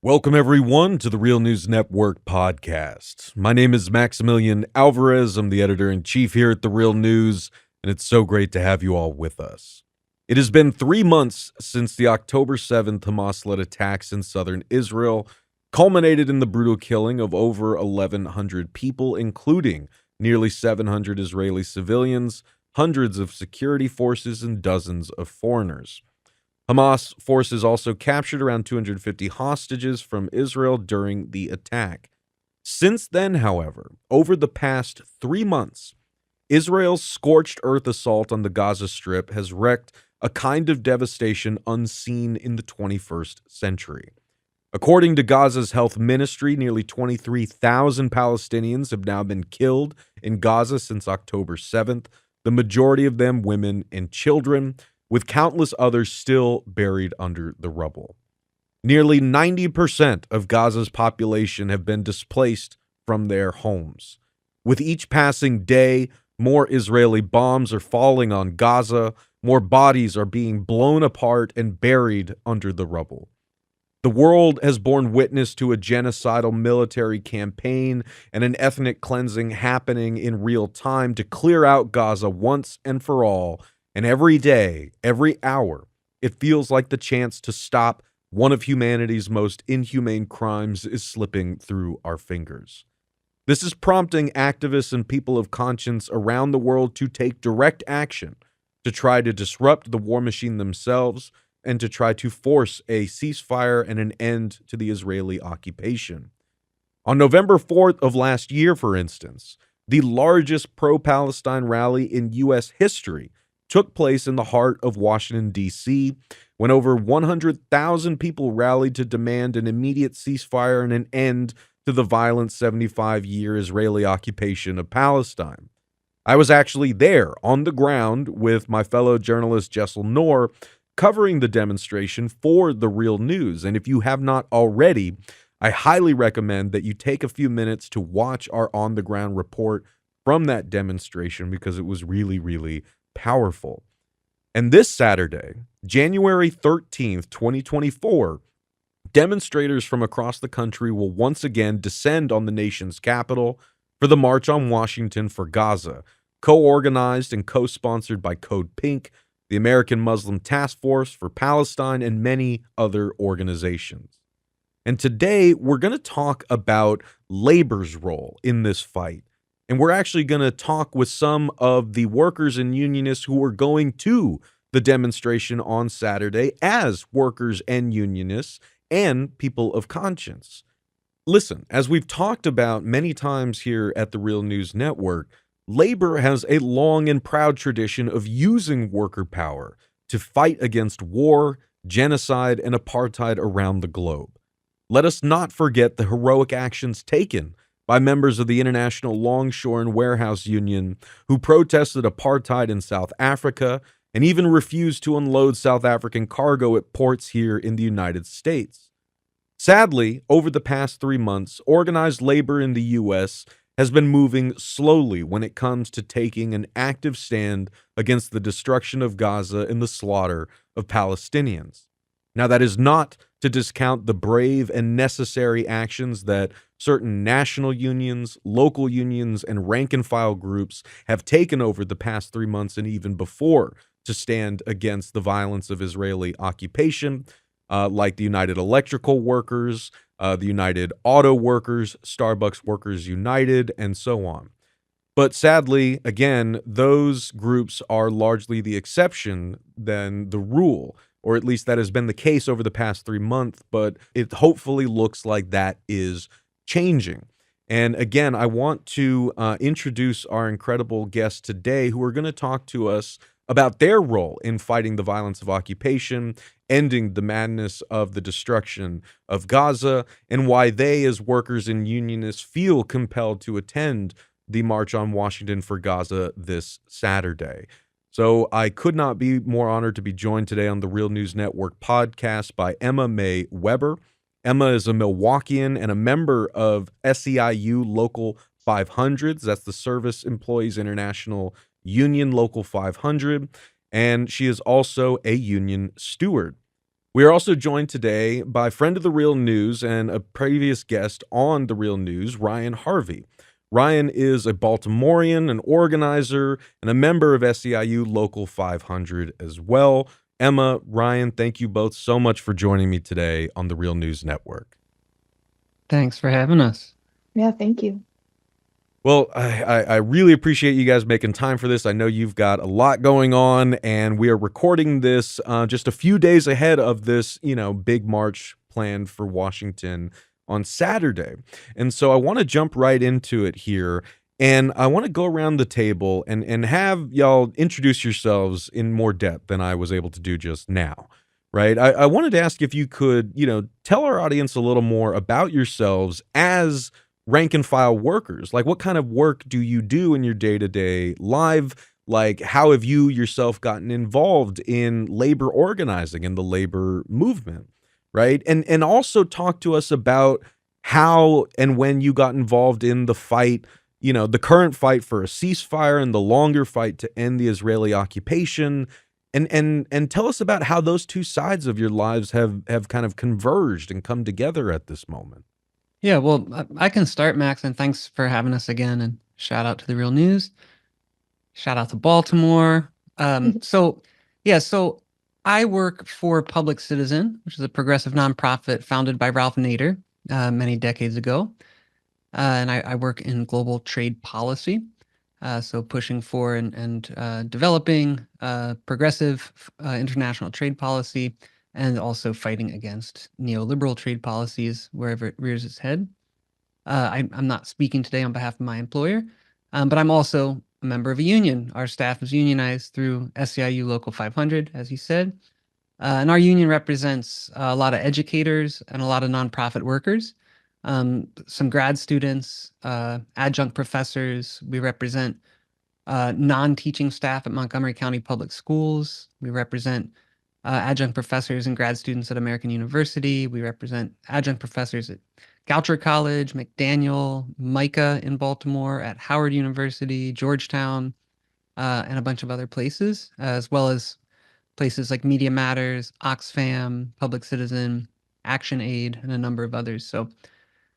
Welcome, everyone, to the Real News Network podcast. My name is Maximilian Alvarez. I'm the editor-in-chief here at the Real News, and it's so great to have you all with us. It has been 3 months since the October 7th Hamas-led attacks in southern Israel culminated in the brutal killing of over 1,100 people, including nearly 700 Israeli civilians, hundreds of security forces, and dozens of foreigners. Hamas forces also captured around 250 hostages from Israel during the attack. Since then, however, over the past 3 months, Israel's scorched earth assault on the Gaza Strip has wreaked a kind of devastation unseen in the 21st century. According to Gaza's health ministry, nearly 23,000 Palestinians have now been killed in Gaza since October 7th, the majority of them women and children, with countless others still buried under the rubble. Nearly 90% of Gaza's population have been displaced from their homes. With each passing day, more Israeli bombs are falling on Gaza, more bodies are being blown apart and buried under the rubble. The world has borne witness to a genocidal military campaign and an ethnic cleansing happening in real time to clear out Gaza once and for all. And every day, every hour, it feels like the chance to stop one of humanity's most inhumane crimes is slipping through our fingers. This is prompting activists and people of conscience around the world to take direct action to try to disrupt the war machine themselves and to try to force a ceasefire and an end to the Israeli occupation. On November 4th of last year, for instance, the largest pro-Palestine rally in U.S. history took place in the heart of Washington, D.C., when over 100,000 people rallied to demand an immediate ceasefire and an end to the violent 75-year Israeli occupation of Palestine. I was actually there on the ground with my fellow journalist Jessel Noor covering the demonstration for The Real News. And if you have not already, I highly recommend that you take a few minutes to watch our on-the-ground report from that demonstration because it was really, really powerful. And this Saturday, January 13th, 2024, demonstrators from across the country will once again descend on the nation's capital for the March on Washington for Gaza, co-organized and co-sponsored by Code Pink, the American Muslim Task Force for Palestine, and many other organizations. And today, we're going to talk about labor's role in this fight. And we're actually going to talk with some of the workers and unionists who are going to the demonstration on Saturday as workers and unionists and people of conscience. Listen, as we've talked about many times here at the Real News Network, labor has a long and proud tradition of using worker power to fight against war, genocide, and apartheid around the globe. Let us not forget the heroic actions taken by members of the International Longshore and Warehouse Union who protested apartheid in South Africa and even refused to unload South African cargo at ports here in the United States. Sadly, over the past 3 months, organized labor in the U.S. has been moving slowly when it comes to taking an active stand against the destruction of Gaza and the slaughter of Palestinians. Now, that is not to discount the brave and necessary actions that certain national unions, local unions, and rank-and-file groups have taken over the past 3 months and even before to stand against the violence of Israeli occupation, like the United Electrical Workers, the United Auto Workers, Starbucks Workers United, and so on. But sadly, again, those groups are largely the exception than the rule, or at least that has been the case over the past 3 months, but it hopefully looks like that is changing. And again, I want to introduce our incredible guests today who are going to talk to us about their role in fighting the violence of occupation, ending the madness of the destruction of Gaza, and why they, as workers and unionists, feel compelled to attend the March on Washington for Gaza this Saturday. So I could not be more honored to be joined today on the Real News Network podcast by Emma Mae Weber. Emma is a Milwaukeean and a member of SEIU Local 500s. That's the Service Employees International Union Local 500. And she is also a union steward. We are also joined today by friend of the Real News and a previous guest on the Real News, Ryan Harvey. Ryan is a Baltimorean, an organizer, and a member of SEIU Local 500 as well. Emma, Ryan, thank you both so much for joining me today on the Real News Network. Thanks for having us. Yeah, thank you. Well, I really appreciate you guys making time for this. I know you've got a lot going on, and we are recording this just a few days ahead of this, big march planned for Washington on Saturday. And so I want to jump right into it here. And I want to go around the table and have y'all introduce yourselves in more depth than I was able to do just now. Right. I wanted to ask if you could, tell our audience a little more about yourselves as rank and file workers. Like, what kind of work do you do in your day-to-day life? Like, how have you yourself gotten involved in labor organizing and the labor movement, right? And also talk to us about how and when you got involved in the fight, the current fight for a ceasefire and the longer fight to end the Israeli occupation. And tell us about how those two sides of your lives have kind of converged and come together at this moment. Yeah, well, I can start, Max, and thanks for having us again. And shout out to the Real News. Shout out to Baltimore. So I work for Public Citizen, which is a progressive nonprofit founded by Ralph Nader many decades ago. And I work in global trade policy. So pushing for and developing progressive international trade policy, and also fighting against neoliberal trade policies wherever it rears its head. I'm not speaking today on behalf of my employer, but I'm also a member of a union. Our staff is unionized through SEIU Local 500, as you said. And our union represents a lot of educators and a lot of nonprofit workers, some grad students, adjunct professors. We represent non-teaching staff at Montgomery County Public Schools. We represent adjunct professors and grad students at American University. We represent adjunct professors at Goucher College, McDaniel, Micah in Baltimore, at Howard University, Georgetown, and a bunch of other places, as well as places like Media Matters, Oxfam, Public Citizen, Action Aid, and a number of others. So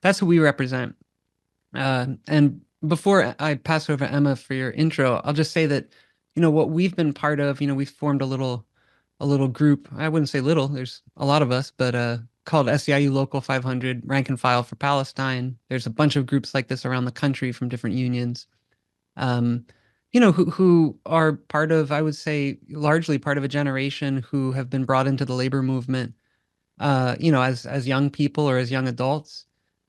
that's who we represent. And before I pass it over to Emma for your intro, I'll just say that, what we've been part of, we've formed a little group. I wouldn't say little, there's a lot of us, but called SEIU Local 500, Rank and File for Palestine. There's a bunch of groups like this around the country from different unions, who are part of, I would say, largely part of a generation who have been brought into the labor movement, as young people or as young adults,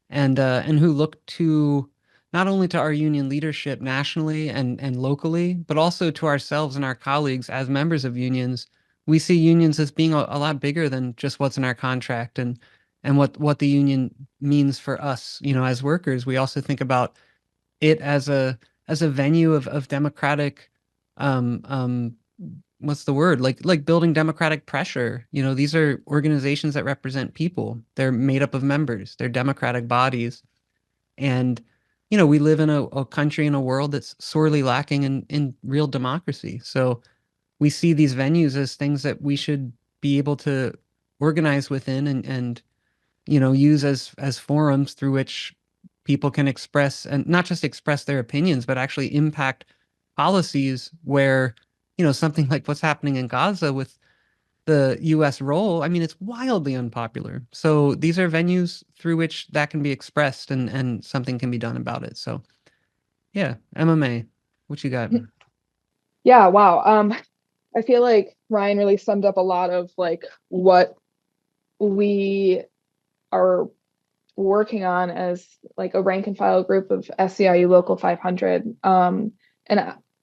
and who look to not only to our union leadership nationally and locally, but also to ourselves and our colleagues as members of unions. We see unions as being a lot bigger than just what's in our contract and what the union means for us, as workers. We also think about it as a venue of democratic, what's the word, like building democratic pressure. These are organizations that represent people. They're made up of members. They're democratic bodies. And we live in a country and a world that's sorely lacking in real democracy. So we see these venues as things that we should be able to organize within and use as forums through which people can express, and not just express their opinions, but actually impact policies where, something like what's happening in Gaza with the U.S. role, I mean, it's wildly unpopular. So these are venues through which that can be expressed and something can be done about it. So yeah, MMA, what you got? Yeah, wow. I feel like Ryan really summed up a lot of like what we are working on as like a rank and file group of SEIU Local 500. And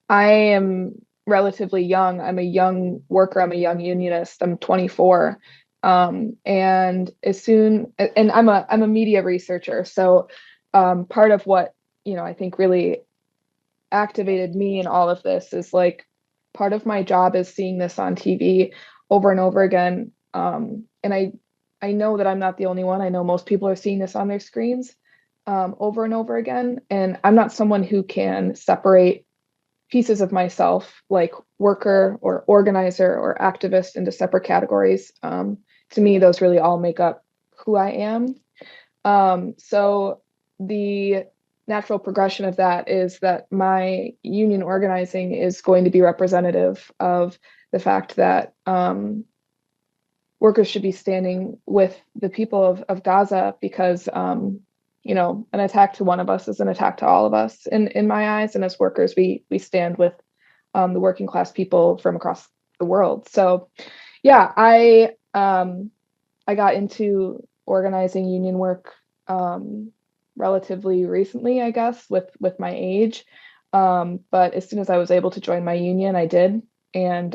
I am relatively young. I'm a young worker. I'm a young unionist. I'm 24. And I'm a media researcher. So part of what, I think really activated me in all of this is like part of my job is seeing this on TV over and over again. And I know that I'm not the only one. I know most people are seeing this on their screens over and over again. And I'm not someone who can separate pieces of myself, like worker or organizer or activist, into separate categories. To to me, those really all make up who I am. So the natural progression of that is that my union organizing is going to be representative of the fact that workers should be standing with the people of Gaza because, you know, an attack to one of us is an attack to all of us in my eyes. And as workers, we stand with the working class people from across the world. So, yeah, I got into organizing union work relatively recently, I guess, with my age. But as soon as I was able to join my union, I did, and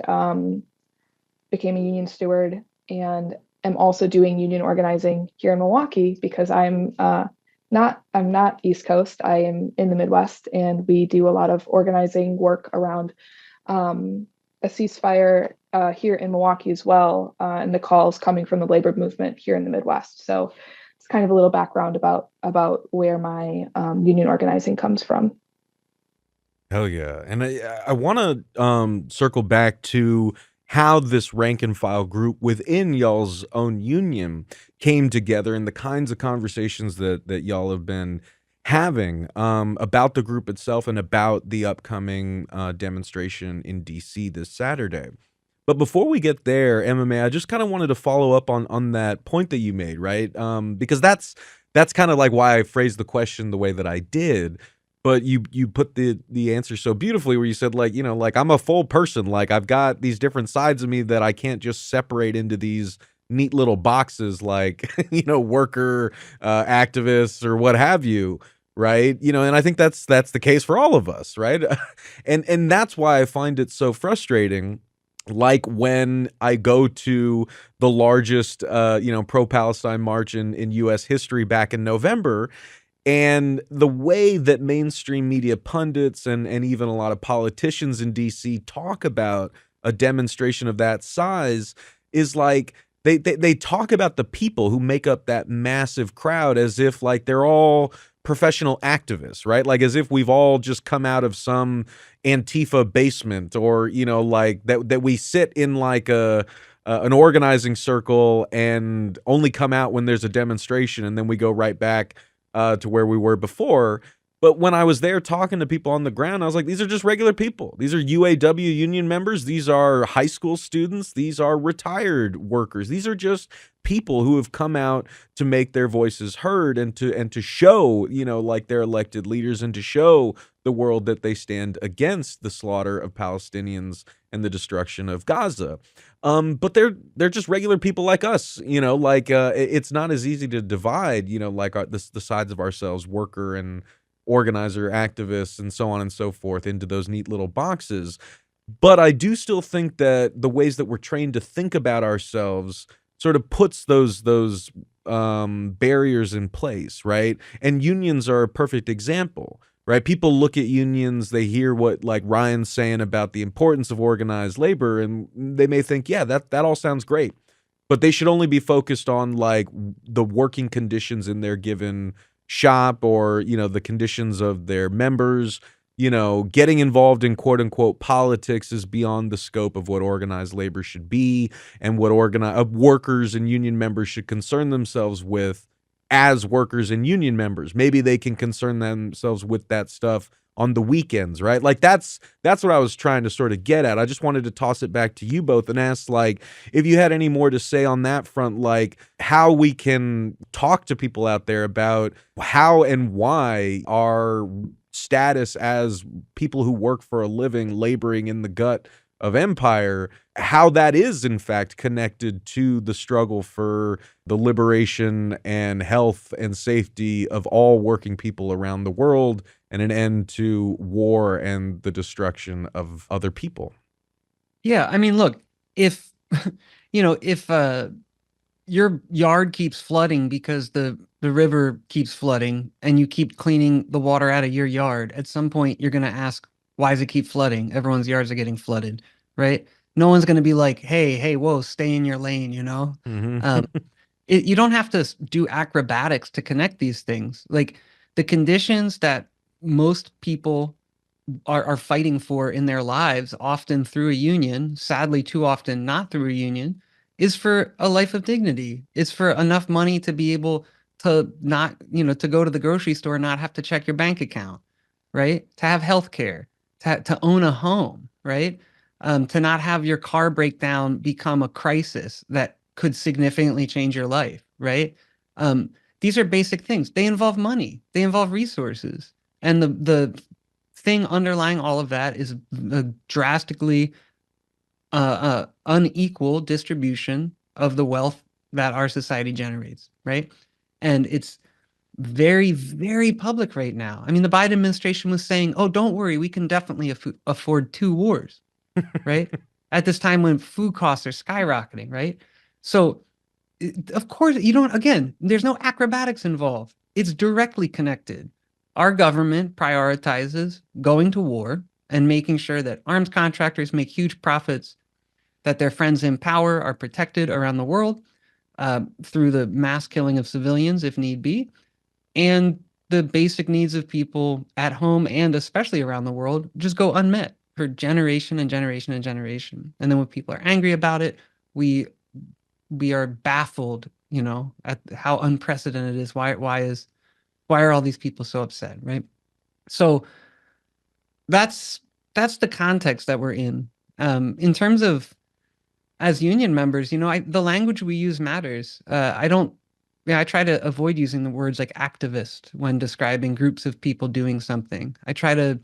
became a union steward, and am also doing union organizing here in Milwaukee because I'm not East Coast. I am in the Midwest, and we do a lot of organizing work around a ceasefire here in Milwaukee as well, and the calls coming from the labor movement here in the Midwest. So it's kind of a little background about where my union organizing comes from. Hell yeah. And I want to circle back to how this rank and file group within y'all's own union came together and the kinds of conversations that y'all have been having about the group itself and about the upcoming demonstration in DC this Saturday. But before we get there, MMA, I just kind of wanted to follow up on that point that you made, right? Because that's kind of like why I phrased the question the way that I did. But you put the answer so beautifully where you said, like, you know, like, I'm a full person. Like, I've got these different sides of me that I can't just separate into these neat little boxes like, you know, worker, activists or what have you. Right. You know, and I think that's the case for all of us. Right. And that's why I find it so frustrating. Like when I go to the largest, you know, pro-Palestine march in U.S. history back in November, and the way that mainstream media pundits and even a lot of politicians in DC talk about a demonstration of that size is like they talk about the people who make up that massive crowd as if like they're all professional activists, right? Like as if we've all just come out of some Antifa basement, or, you know, like that we sit in like an organizing circle and only come out when there's a demonstration, and then we go right back to where we were before. But when I was there talking to people on the ground, I was like, these are just regular people. These are UAW union members. These are high school students. These are retired workers. These are just people who have come out to make their voices heard and to show, you know, like their elected leaders, and to show the world that they stand against the slaughter of Palestinians and the destruction of Gaza. But they're just regular people like us, you know, like it's not as easy to divide, you know, like the sides of ourselves, worker and organizer, activists, and so on and so forth, into those neat little boxes. But I do still think that the ways that we're trained to think about ourselves sort of puts those barriers in place, right? And unions are a perfect example, right? People look at unions, they hear what like Ryan's saying about the importance of organized labor, and they may think, yeah, that all sounds great. But they should only be focused on like the working conditions in their given shop, or, you know, the conditions of their members. You know, getting involved in quote unquote politics is beyond the scope of what organized labor should be, and what workers and union members should concern themselves with as workers and union members. Maybe they can concern themselves with that stuff on the weekends, right? Like that's what I was trying to sort of get at. I just wanted to toss it back to you both and ask, like, if you had any more to say on that front, like how we can talk to people out there about how and why our status as people who work for a living, laboring in the gut of empire, how that is in fact connected to the struggle for the liberation and health and safety of all working people around the world, and an end to war and the destruction of other people. Yeah, I mean, look, if you know, if your yard keeps flooding because the river keeps flooding, and you keep cleaning the water out of your yard, at some point you're going to ask, why does it keep flooding? Everyone's yards are getting flooded, right? No one's going to be like, hey, whoa, stay in your lane, you know? Mm-hmm. You don't have to do acrobatics to connect these things. Like the conditions that most people are fighting for in their lives, often through a union, sadly too often not through a union, is for a life of dignity. It's for enough money to be able to not, to go to the grocery store and not have to check your bank account, right? To have health care, to own a home, right? To not have your car break down become a crisis that could significantly change your life, right? Um, these are basic things. They involve money, they involve resources. And the thing underlying all of that is a drastically unequal distribution of the wealth that our society generates, right? And it's very, very public right now. I mean, the Biden administration was saying, "Oh, don't worry, we can definitely afford two wars," right? At this time when food costs are skyrocketing, right? So, of course, you don't. Again, there's no acrobatics involved. It's directly connected. Our government prioritizes going to war and making sure that arms contractors make huge profits, that their friends in power are protected around the world through the mass killing of civilians if need be, and the basic needs of people at home and especially around the world just go unmet for generation and generation and generation. And then when people are angry about it, we are baffled, at how unprecedented it is. Why are all these people so upset, right? So that's the context that we're in. In terms of as union members, the language we use matters. I try to avoid using the words like activist when describing groups of people doing something. I try to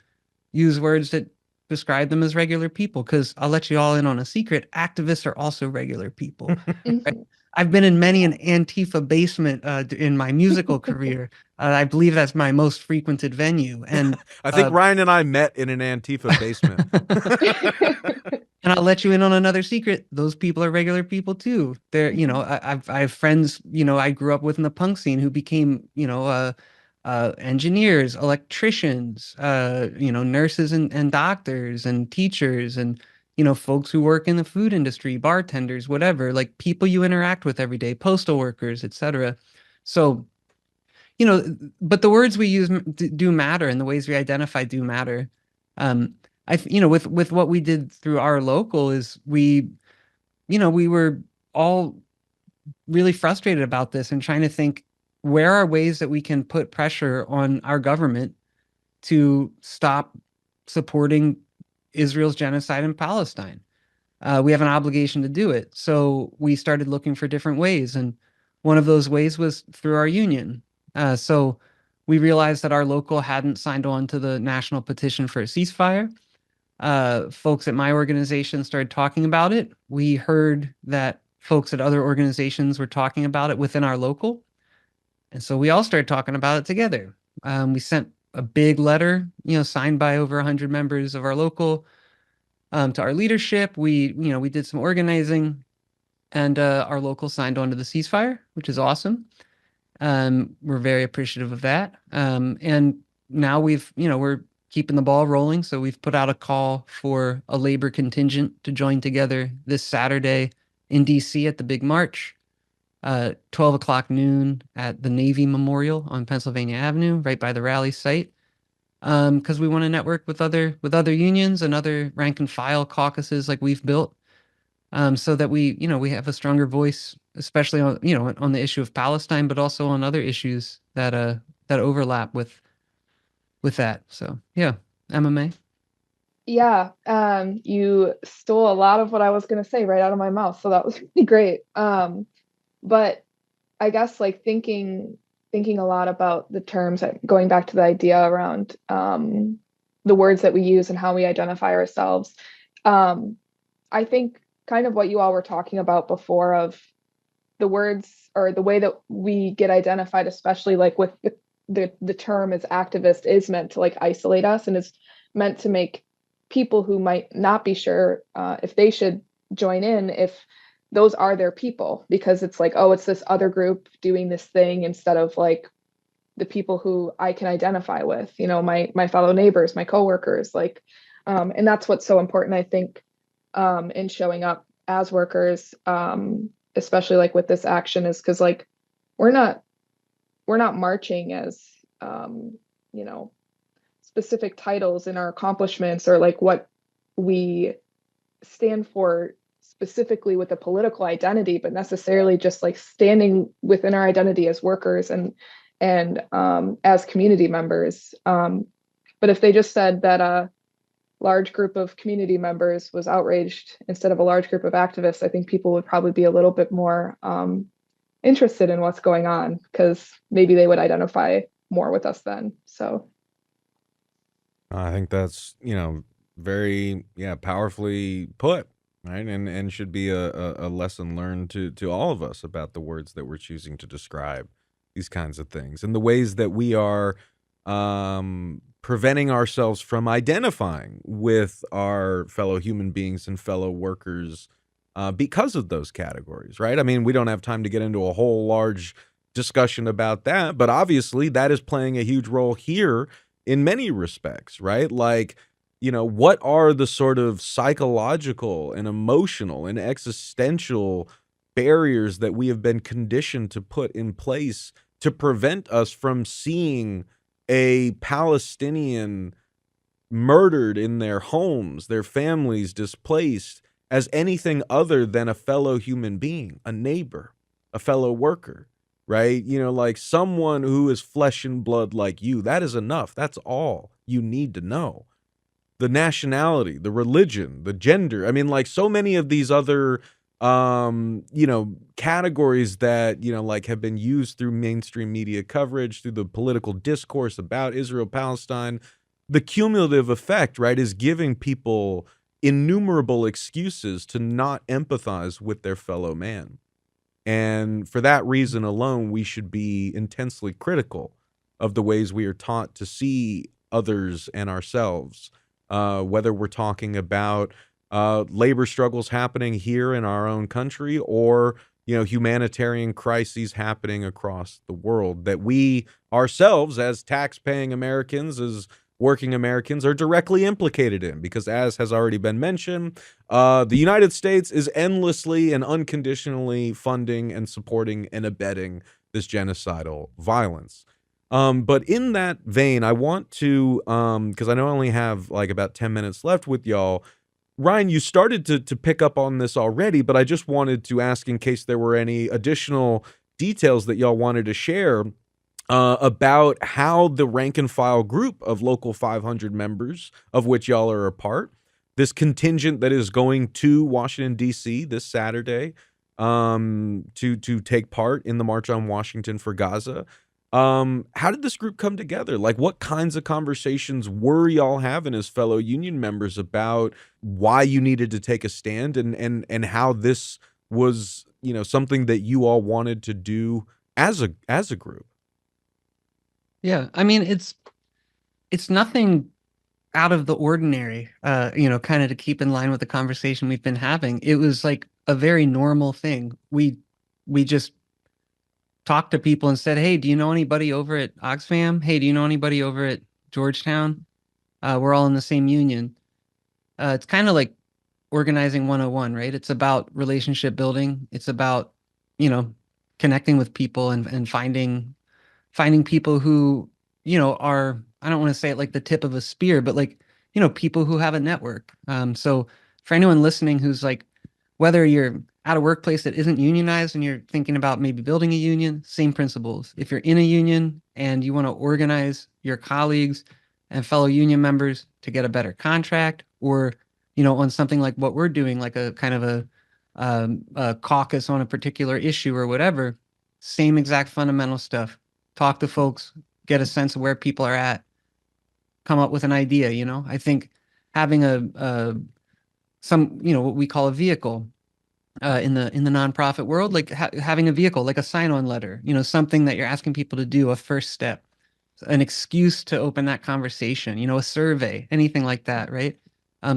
use words that describe them as regular people because I'll let you all in on a secret. Activists are also regular people. Right? Mhm. I've been in many an Antifa basement in my musical career. I believe that's my most frequented venue. And I think Ryan and I met in an Antifa basement. And I'll let you in on another secret. Those people are regular people too. They're, I have friends, I grew up with in the punk scene who became, engineers, electricians, nurses and doctors and teachers and, folks who work in the food industry, bartenders, whatever, like people you interact with every day, postal workers, etc. So, but the words we use do matter and the ways we identify do matter. Um, with what we did through our local is we were all really frustrated about this and trying to think where are ways that we can put pressure on our government to stop supporting Israel's genocide in Palestine. We have an obligation to do it. So we started looking for different ways. And one of those ways was through our union. So we realized that our local hadn't signed on to the national petition for a ceasefire. Folks at my organization started talking about it. We heard that folks at other organizations were talking about it within our local. And so we all started talking about it together. We sent a big letter, signed by over 100 members of our local to our leadership. We did some organizing, and our local signed on to the ceasefire, which is awesome. We're very appreciative of that. And now we're keeping the ball rolling. So we've put out a call for a labor contingent to join together this Saturday in DC at the big march, 12 o'clock noon at the Navy Memorial on Pennsylvania Avenue, right by the rally site. Because we want to network with other unions and other rank and file caucuses like we've built, so that we have a stronger voice, especially on the issue of Palestine, but also on other issues that overlap with that. So yeah, MMA. Yeah, you stole a lot of what I was going to say right out of my mouth, so that was really great. But I guess like thinking a lot about the terms, going back to the idea around the words that we use and how we identify ourselves. I think kind of what you all were talking about before of the words or the way that we get identified, especially like with the term as activist, is meant to like isolate us and is meant to make people who might not be sure if they should join in, if those are their people, because it's like, oh, it's this other group doing this thing instead of like the people who I can identify with, my fellow neighbors, my coworkers, like, and that's what's so important, I think, in showing up as workers, especially like with this action, is because like we're not marching as you know specific titles in our accomplishments or like what we stand for specifically with a political identity, but necessarily just like standing within our identity as workers and as community members. But if they just said that a large group of community members was outraged instead of a large group of activists, I think people would probably be a little bit more interested in what's going on, because maybe they would identify more with us then. So I think that's, very, powerfully put, right? And should be a lesson learned to all of us about the words that we're choosing to describe these kinds of things and the ways that we are preventing ourselves from identifying with our fellow human beings and fellow workers because of those categories, right? I mean, we don't have time to get into a whole large discussion about that, but obviously that is playing a huge role here in many respects, right? Like, what are the sort of psychological and emotional and existential barriers that we have been conditioned to put in place to prevent us from seeing a Palestinian murdered in their homes, their families displaced, as anything other than a fellow human being, a neighbor, a fellow worker, right? Like someone who is flesh and blood like you. That is enough. That's all you need to know. The nationality, the religion, the gender. I mean, like so many of these other categories that, like have been used through mainstream media coverage, through the political discourse about Israel, Palestine. The cumulative effect, right, is giving people innumerable excuses to not empathize with their fellow man. And for that reason alone, we should be intensely critical of the ways we are taught to see others and ourselves, whether we're talking about labor struggles happening here in our own country or, humanitarian crises happening across the world that we ourselves as tax-paying Americans, as working Americans, are directly implicated in, because as has already been mentioned, the United States is endlessly and unconditionally funding and supporting and abetting this genocidal violence. But in that vein, I want to, because I know I only have like about 10 minutes left with y'all. Ryan, you started to pick up on this already, but I just wanted to ask in case there were any additional details that y'all wanted to share about how the rank and file group of Local 500 members, of which y'all are a part, this contingent that is going to Washington, D.C. this Saturday to take part in the March on Washington for Gaza. How did this group come together? Like, what kinds of conversations were y'all having as fellow union members about why you needed to take a stand and how this was, something that you all wanted to do as a group? Yeah, I mean, it's nothing out of the ordinary, kind of to keep in line with the conversation we've been having. It was like a very normal thing. We just talked to people and said, hey, do you know anybody over at Oxfam? Hey, do you know anybody over at Georgetown? We're all in the same union. It's kind of like organizing 101, right? It's about relationship building. It's about, connecting with people and finding people who, are, I don't want to say it like the tip of a spear, but like, people who have a network. So for anyone listening who's like, whether you're at a workplace that isn't unionized and you're thinking about maybe building a union, same principles. If you're in a union and you want to organize your colleagues and fellow union members to get a better contract, or, on something like what we're doing, like a kind of a caucus on a particular issue or whatever, same exact fundamental stuff. Talk to folks, get a sense of where people are at, come up with an idea. I think having what we call a vehicle in the nonprofit world, like having a vehicle, like a sign-on letter, something that you're asking people to do, a first step, an excuse to open that conversation, a survey, anything like that, right?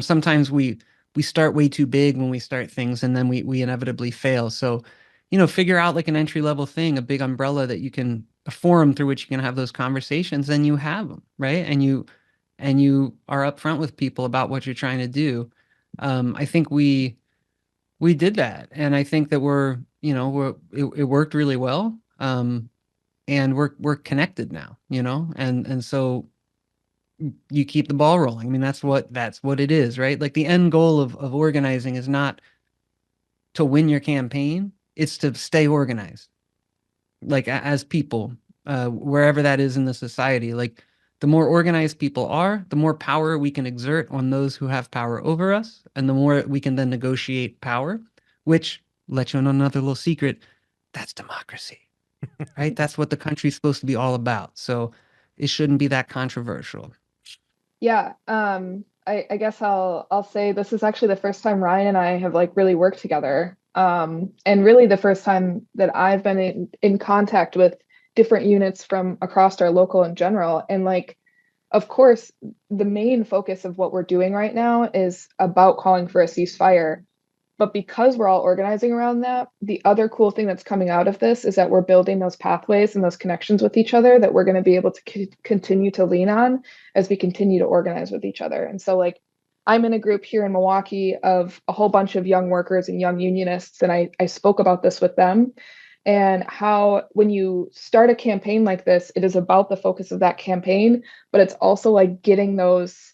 Sometimes we start way too big when we start things, and then we inevitably fail. So, figure out like an entry-level thing, a big umbrella that you can, a forum through which you can have those conversations, and you have them, right? And you are upfront with people about what you're trying to do. I think we did that, and I think that it worked really well. And we're connected now, and so you keep the ball rolling. I mean, that's what it is, right? Like the end goal of organizing is not to win your campaign, it's to stay organized, like as people, wherever that is in the society. Like the more organized people are, the more power we can exert on those who have power over us, and the more we can then negotiate power, which, let you in on another little secret, that's democracy, right? That's what the country's supposed to be all about. So it shouldn't be that controversial. Yeah, I guess I'll say this is actually the first time Ryan and I have like really worked together. And really the first time that I've been in contact with different units from across our local in general. And like, of course, the main focus of what we're doing right now is about calling for a ceasefire. But because we're all organizing around that, the other cool thing that's coming out of this is that we're building those pathways and those connections with each other that we're going to be able to continue to lean on as we continue to organize with each other. And so, like, I'm in a group here in Milwaukee of a whole bunch of young workers and young unionists, and I spoke about this with them and how when you start a campaign like this, it is about the focus of that campaign, but it's also like getting those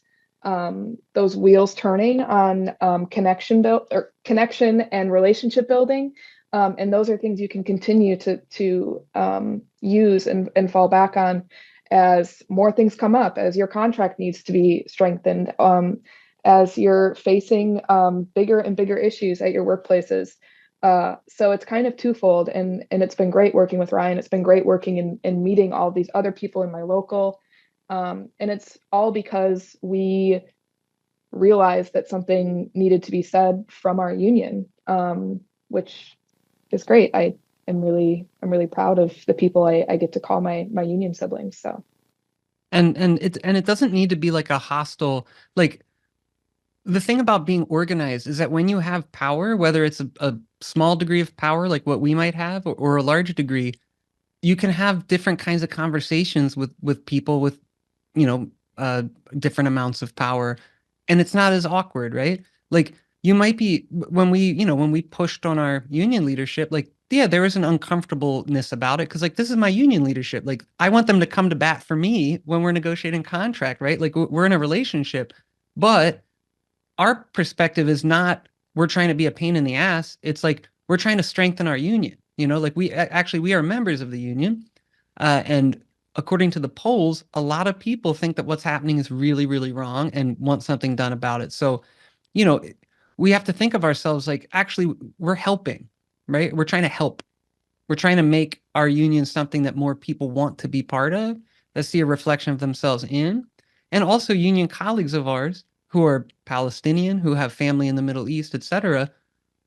wheels turning on connection and relationship building. And those are things you can continue to use and fall back on as more things come up, as your contract needs to be strengthened, as you're facing bigger and bigger issues at your workplaces. So it's kind of twofold, and it's been great working with Ryan. It's been great working and meeting all these other people in my local. And it's all because we realized that something needed to be said from our union, which is great. I'm really proud of the people I get to call my union siblings. So, And it doesn't need to be like a hostile, like, the thing about being organized is that when you have power, whether it's a small degree of power like what we might have, or a large degree, you can have different kinds of conversations with people with, you know, different amounts of power, and it's not as awkward, right? Like, you might be, when we pushed on our union leadership, like, yeah, there was an uncomfortableness about it because, like, this is my union leadership. Like, I want them to come to bat for me when we're negotiating contract, right? Like, we're in a relationship, but our perspective is not we're trying to be a pain in the ass. It's like we're trying to strengthen our union. Like, we are members of the union, and according to the polls, a lot of people think that what's happening is really, really wrong and want something done about it. So, you know, we have to think of ourselves like, actually, we're helping, right? We're trying to help. We're trying to make our union something that more people want to be part of, that see a reflection of themselves in, and also union colleagues of ours who are Palestinian, who have family in the Middle East, etc.,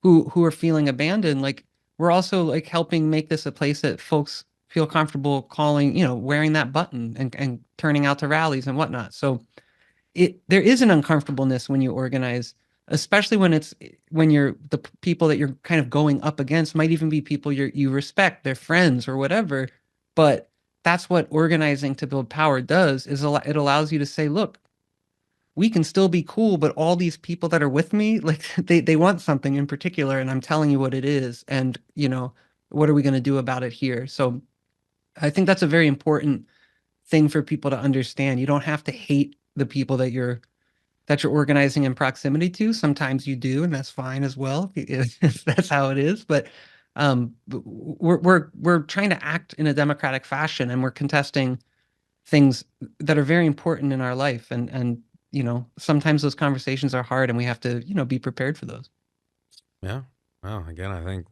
who are feeling abandoned. Like, we're also like helping make this a place that folks feel comfortable calling, wearing that button and turning out to rallies and whatnot. So there is an uncomfortableness when you organize, especially when you're the people that you're kind of going up against might even be people you respect, they're friends or whatever. But that's what organizing to build power does, is it allows you to say, look, we can still be cool, but all these people that are with me, like, they want something in particular, and I'm telling you what it is, and what are we going to do about it here? So I think that's a very important thing for people to understand. You don't have to hate the people that you're organizing in proximity to. Sometimes you do, and that's fine as well. That's how it is. But we're trying to act in a democratic fashion, and we're contesting things that are very important in our life. And sometimes those conversations are hard, and we have to be prepared for those. Yeah. Well, again, I think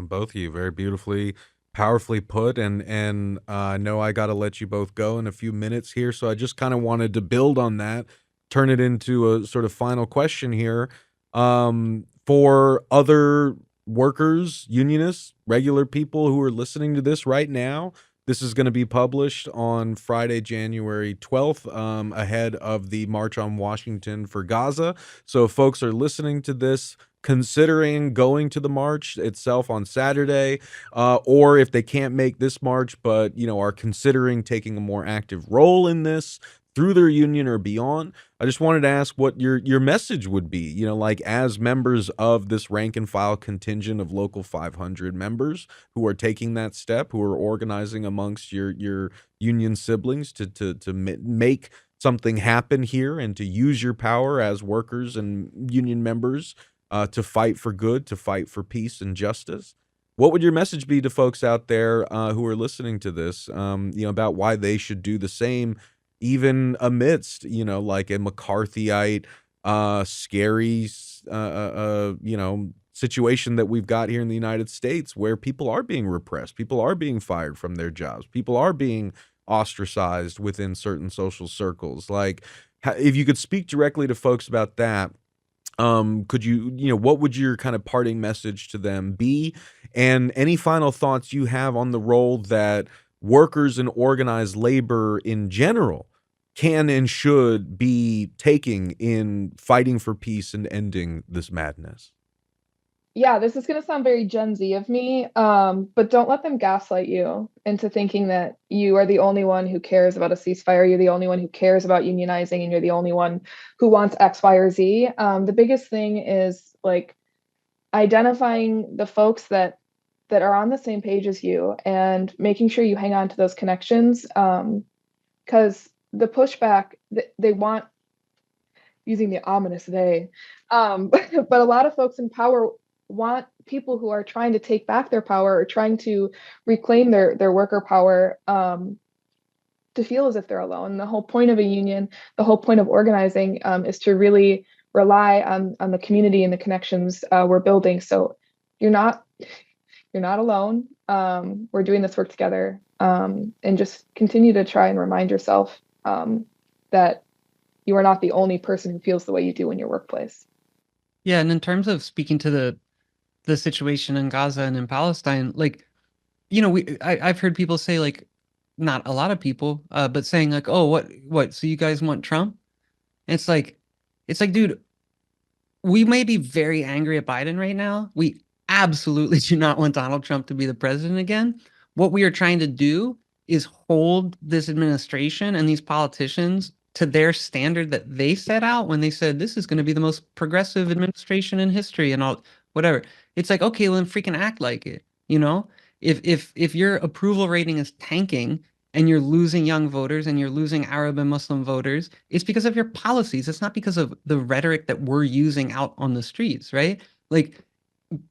both of you very beautifully, powerfully put, and I know I got to let you both go in a few minutes here, so I just kind of wanted to build on that, turn it into a sort of final question here. For other workers, unionists, regular people who are listening to this right now, this is going to be published on Friday, January 12th, ahead of the March on Washington for Gaza. So if folks are listening to this, considering going to the march itself on Saturday, or if they can't make this march, but are considering taking a more active role in this through their union or beyond, I just wanted to ask what your message would be, like as members of this rank and file contingent of Local 500 members who are taking that step, who are organizing amongst your union siblings to make something happen here and to use your power as workers and union members to fight for good, to fight for peace and justice. What would your message be to folks out there who are listening to this, about why they should do the same, even amidst, like a McCarthyite, scary, situation that we've got here in the United States where people are being repressed, people are being fired from their jobs, people are being ostracized within certain social circles. Like, if you could speak directly to folks about that, could what would your kind of parting message to them be? And any final thoughts you have on the role that workers and organized labor in general can and should be taking in fighting for peace and ending this madness? Yeah, this is going to sound very Gen Z of me, but don't let them gaslight you into thinking that you are the only one who cares about a ceasefire. You're the only one who cares about unionizing, and you're the only one who wants X, Y, or Z. The biggest thing is like identifying the folks that are on the same page as you and making sure you hang on to those connections. Because the pushback, they want, using the ominous they, but a lot of folks in power want people who are trying to take back their power or trying to reclaim their worker power to feel as if they're alone. The whole point of a union, the whole point of organizing is to really rely on the community and the connections we're building. So you're not alone. We're doing this work together, and just continue to try and remind yourself that you are not the only person who feels the way you do in your workplace. Yeah, and in terms of speaking to the situation in Gaza and in Palestine, like, I've heard people say, like, not a lot of people, but saying like, oh, what? So you guys want Trump? And it's like, dude, we may be very angry at Biden right now. We absolutely do not want Donald Trump to be the president again. What we are trying to do is hold this administration and these politicians to their standard that they set out when they said this is going to be the most progressive administration in history and all whatever. It's like, okay, well, then freaking act like it. If your approval rating is tanking and you're losing young voters and you're losing Arab and Muslim voters, it's because of your policies. It's not because of the rhetoric that we're using out on the streets, right? Like,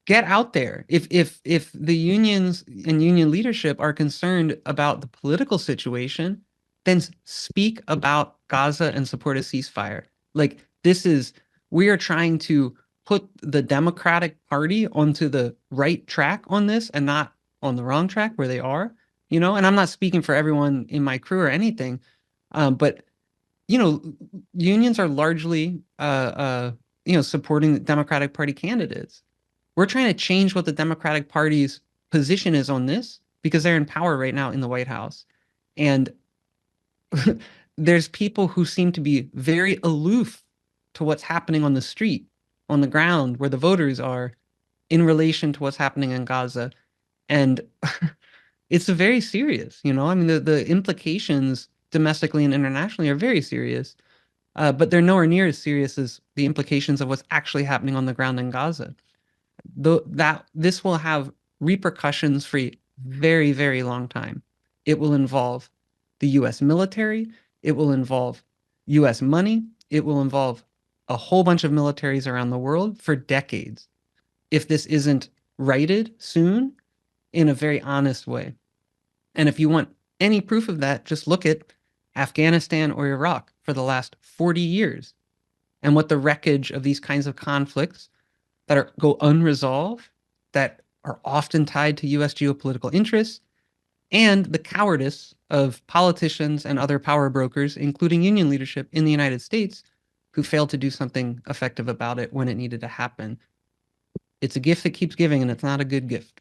get out there. If the unions and union leadership are concerned about the political situation, then speak about Gaza and support a ceasefire. Like, we are trying to put the Democratic Party onto the right track on this and not on the wrong track where they are, and I'm not speaking for everyone in my crew or anything, but unions are largely supporting the Democratic Party candidates. We're trying to change what the Democratic Party's position is on this because they're in power right now in the White House. And there's people who seem to be very aloof to what's happening on the street, on the ground, where the voters are in relation to what's happening in Gaza. And it's very serious, I mean, the implications domestically and internationally are very serious, but they're nowhere near as serious as the implications of what's actually happening on the ground in Gaza. This will have repercussions for a very, very long time. It will involve the U.S. military. It will involve U.S. money. It will involve a whole bunch of militaries around the world for decades if this isn't righted soon in a very honest way. And if you want any proof of that, just look at Afghanistan or Iraq for the last 40 years and what the wreckage of these kinds of conflicts that go unresolved, that are often tied to U.S. geopolitical interests, and the cowardice of politicians and other power brokers, including union leadership in the United States, who failed to do something effective about it when it needed to happen. It's a gift that keeps giving, and it's not a good gift.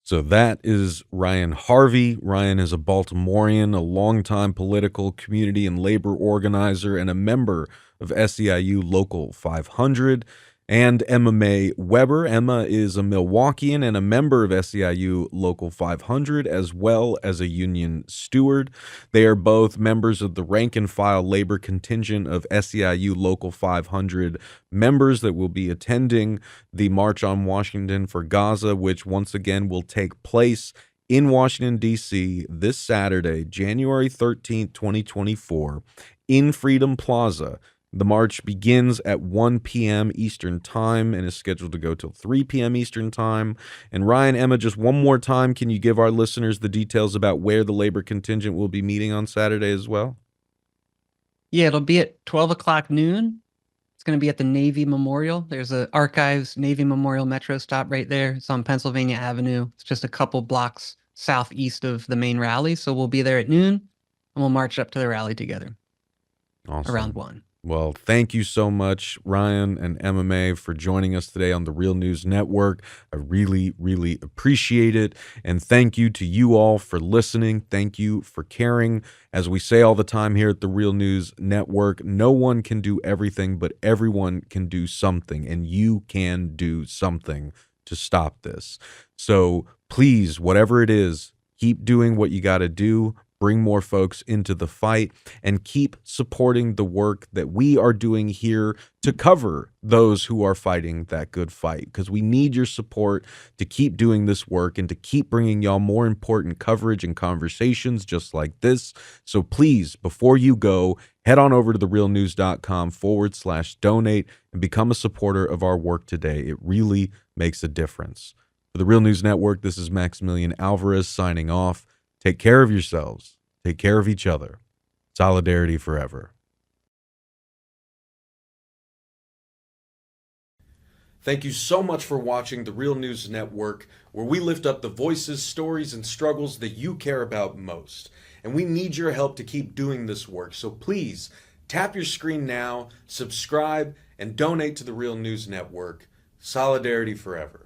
So that is Ryan Harvey. Ryan is a Baltimorean, a longtime political, community, and labor organizer, and a member of SEIU Local 500. And Emma Mae Weber. Emma is a Milwaukeean and a member of SEIU Local 500, as well as a union steward. They are both members of the rank-and-file labor contingent of SEIU Local 500 members that will be attending the March on Washington for Gaza, which once again will take place in Washington, D.C. this Saturday, January 13th, 2024, in Freedom Plaza, The march begins at 1 p.m. Eastern Time and is scheduled to go till 3 p.m. Eastern Time. And Ryan, Emma, just one more time, can you give our listeners the details about where the labor contingent will be meeting on Saturday as well? Yeah, it'll be at 12 o'clock noon. It's going to be at the Navy Memorial. There's a Archives Navy Memorial Metro stop right there. It's on Pennsylvania Avenue. It's just a couple blocks southeast of the main rally. So we'll be there at noon and we'll march up to the rally together. Awesome. Around 1. Well, thank you so much, Ryan and MMA, for joining us today on the Real News Network. I really, really appreciate it. And thank you to you all for listening. Thank you for caring. As we say all the time here at the Real News Network, no one can do everything, but everyone can do something. And you can do something to stop this. So please, whatever it is, keep doing what you got to do. Bring more folks into the fight and keep supporting the work that we are doing here to cover those who are fighting that good fight, because we need your support to keep doing this work and to keep bringing y'all more important coverage and conversations just like this. So please, before you go, head on over to therealnews.com/donate and become a supporter of our work today. It really makes a difference. For the Real News Network, this is Maximilian Alvarez signing off. Take care of yourselves. Take care of each other. Solidarity forever. Thank you so much for watching the Real News Network, where we lift up the voices, stories, and struggles that you care about most. And we need your help to keep doing this work. So please, tap your screen now, subscribe, and donate to the Real News Network. Solidarity forever.